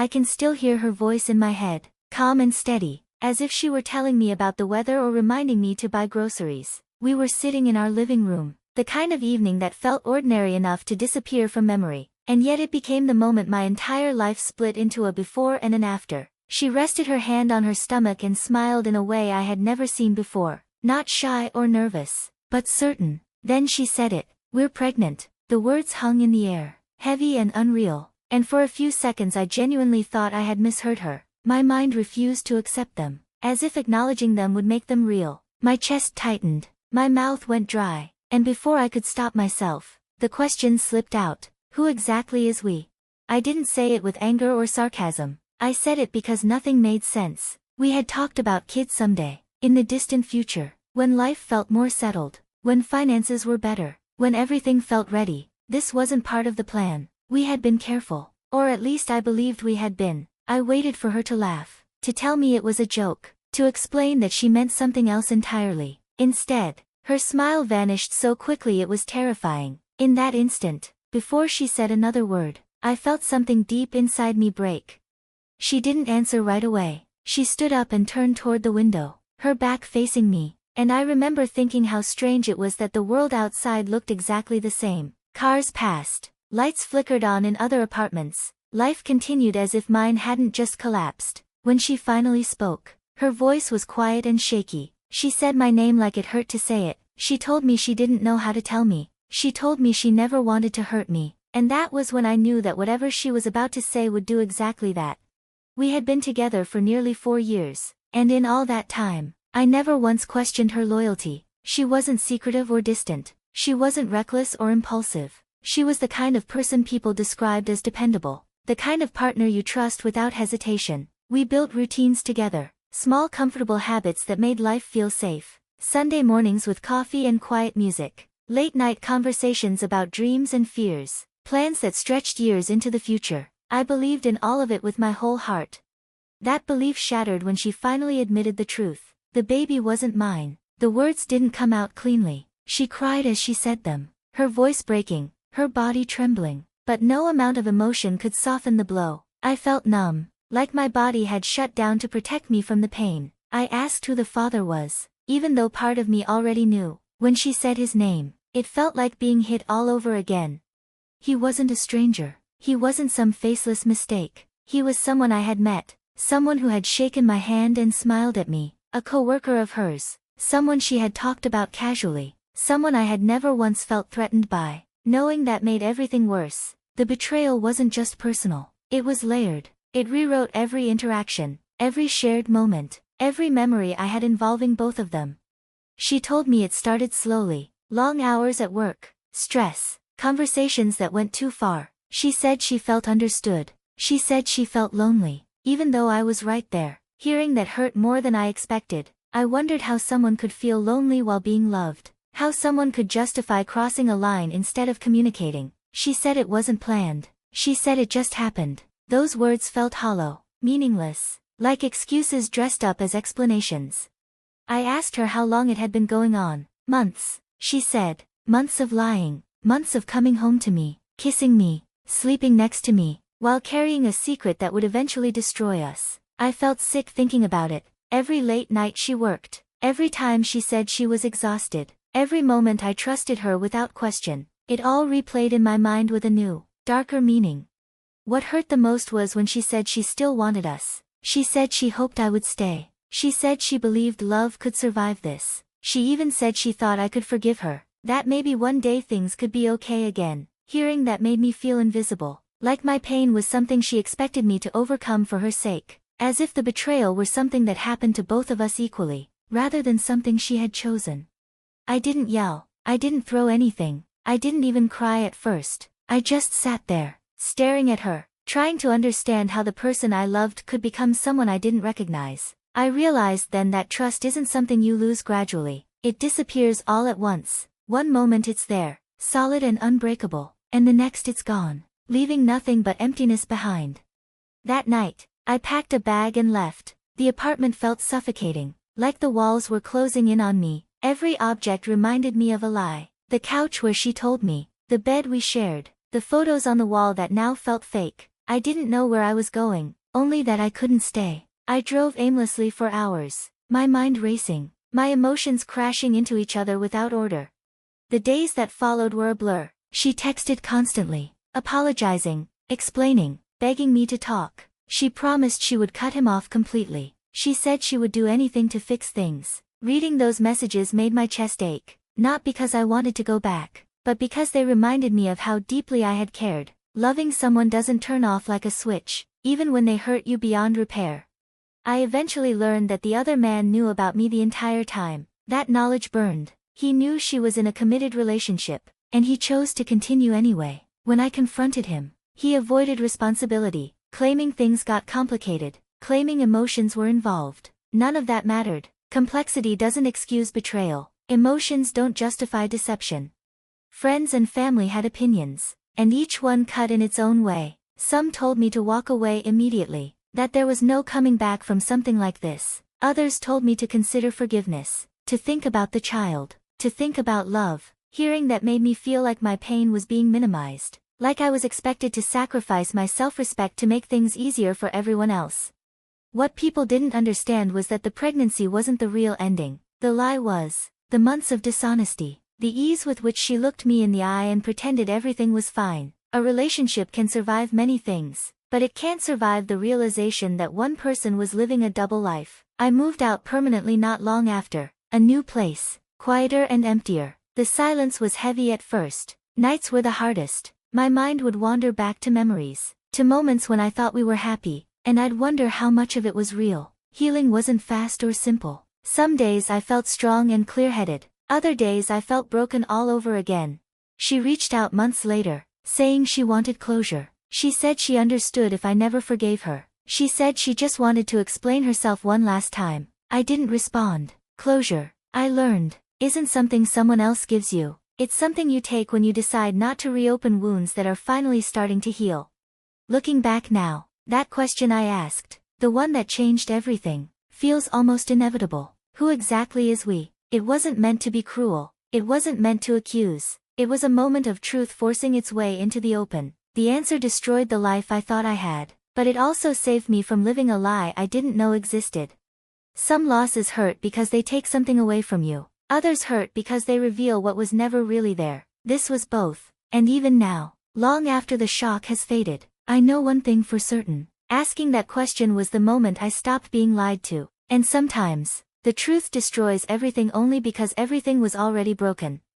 I can still hear her voice in my head, calm and steady, as if she were telling me about the weather or reminding me to buy groceries. We were sitting in our living room, the kind of evening that felt ordinary enough to disappear from memory, and yet it became the moment my entire life split into a before and an after. She rested her hand on her stomach and smiled in a way I had never seen before, not shy or nervous, but certain. Then she said it, "We're pregnant." The words hung in the air, heavy and unreal, and for a few seconds I genuinely thought I had misheard her. My mind refused to accept them, as if acknowledging them would make them real. My chest tightened, my mouth went dry, and before I could stop myself, the question slipped out, "Who exactly is we?" I didn't say it with anger or sarcasm. I said it because nothing made sense. We had talked about kids someday, in the distant future, when life felt more settled, when finances were better, when everything felt ready. This wasn't part of the plan. We had been careful, or at least I believed we had been. I waited for her to laugh, to tell me it was a joke, to explain that she meant something else entirely. Instead, her smile vanished so quickly it was terrifying. In that instant, before she said another word, I felt something deep inside me break. She didn't answer right away. She stood up and turned toward the window, her back facing me, and I remember thinking how strange it was that the world outside looked exactly the same. Cars passed, lights flickered on in other apartments, life continued as if mine hadn't just collapsed. When she finally spoke, her voice was quiet and shaky. She said my name like it hurt to say it. She told me she didn't know how to tell me. She told me she never wanted to hurt me, and that was when I knew that whatever she was about to say would do exactly that. We had been together for nearly 4 years, and in all that time, I never once questioned her loyalty. She wasn't secretive or distant. She wasn't reckless or impulsive. She was the kind of person people described as dependable, the kind of partner you trust without hesitation. We built routines together, small comfortable habits that made life feel safe. Sunday mornings with coffee and quiet music, late night conversations about dreams and fears, plans that stretched years into the future. I believed in all of it with my whole heart. That belief shattered when she finally admitted the truth. The baby wasn't mine. The words didn't come out cleanly. She cried as she said them, her voice breaking, her body trembling, but no amount of emotion could soften the blow. I felt numb, like my body had shut down to protect me from the pain. I asked who the father was, even though part of me already knew. When she said his name, it felt like being hit all over again. He wasn't a stranger. He wasn't some faceless mistake. He was someone I had met, someone who had shaken my hand and smiled at me, a coworker of hers, someone she had talked about casually, someone I had never once felt threatened by. Knowing that made everything worse. The betrayal wasn't just personal, it was layered. It rewrote every interaction, every shared moment, every memory I had involving both of them. She told me it started slowly, long hours at work, stress, conversations that went too far. She said she felt understood. She said she felt lonely, even though I was right there. Hearing that hurt more than I expected. I wondered how someone could feel lonely while being loved, how someone could justify crossing a line instead of communicating. She said it wasn't planned. She said it just happened. Those words felt hollow, meaningless, like excuses dressed up as explanations. I asked her how long it had been going on. Months, she said. Months of lying, months of coming home to me, kissing me, sleeping next to me, while carrying a secret that would eventually destroy us. I felt sick thinking about it. Every late night she worked, every time she said she was exhausted, every moment I trusted her without question, it all replayed in my mind with a new, darker meaning. What hurt the most was when she said she still wanted us. She said she hoped I would stay. She said she believed love could survive this. She even said she thought I could forgive her, that maybe one day things could be okay again. Hearing that made me feel invisible, like my pain was something she expected me to overcome for her sake, as if the betrayal were something that happened to both of us equally, rather than something she had chosen. I didn't yell, I didn't throw anything, I didn't even cry at first. I just sat there, staring at her, trying to understand how the person I loved could become someone I didn't recognize. I realized then that trust isn't something you lose gradually, it disappears all at once. One moment it's there, solid and unbreakable, and the next it's gone, leaving nothing but emptiness behind. That night, I packed a bag and left. The apartment felt suffocating, like the walls were closing in on me. Every object reminded me of a lie. The couch where she told me, the bed we shared, the photos on the wall that now felt fake. I didn't know where I was going, only that I couldn't stay. I drove aimlessly for hours, my mind racing, my emotions crashing into each other without order. The days that followed were a blur. She texted constantly, apologizing, explaining, begging me to talk. She promised she would cut him off completely. She said she would do anything to fix things. Reading those messages made my chest ache, not because I wanted to go back, but because they reminded me of how deeply I had cared. Loving someone doesn't turn off like a switch, even when they hurt you beyond repair. I eventually learned that the other man knew about me the entire time. That knowledge burned. He knew she was in a committed relationship, and he chose to continue anyway. When I confronted him, he avoided responsibility, claiming things got complicated, claiming emotions were involved. None of that mattered. Complexity doesn't excuse betrayal. Emotions don't justify deception. Friends and family had opinions, and each one cut in its own way. Some told me to walk away immediately, that there was no coming back from something like this. Others told me to consider forgiveness, to think about the child, to think about love. Hearing that made me feel like my pain was being minimized, like I was expected to sacrifice my self-respect to make things easier for everyone else. What people didn't understand was that the pregnancy wasn't the real ending. The lie was the months of dishonesty, the ease with which she looked me in the eye and pretended everything was fine. A relationship can survive many things, but it can't survive the realization that one person was living a double life. I moved out permanently not long after. A new place, quieter and emptier. The silence was heavy at first. Nights were the hardest. My mind would wander back to memories, to moments when I thought we were happy, and I'd wonder how much of it was real. Healing wasn't fast or simple. Some days I felt strong and clear-headed. Other days I felt broken all over again. She reached out months later, saying she wanted closure. She said she understood if I never forgave her. She said she just wanted to explain herself one last time. I didn't respond. Closure, I learned, isn't something someone else gives you. It's something you take when you decide not to reopen wounds that are finally starting to heal. Looking back now, that question I asked, the one that changed everything, feels almost inevitable. Who exactly is we? It wasn't meant to be cruel. It wasn't meant to accuse. It was a moment of truth forcing its way into the open. The answer destroyed the life I thought I had, but it also saved me from living a lie I didn't know existed. Some losses hurt because they take something away from you. Others hurt because they reveal what was never really there. This was both, and even now, long after the shock has faded, I know one thing for certain. Asking that question was the moment I stopped being lied to. And sometimes, the truth destroys everything only because everything was already broken.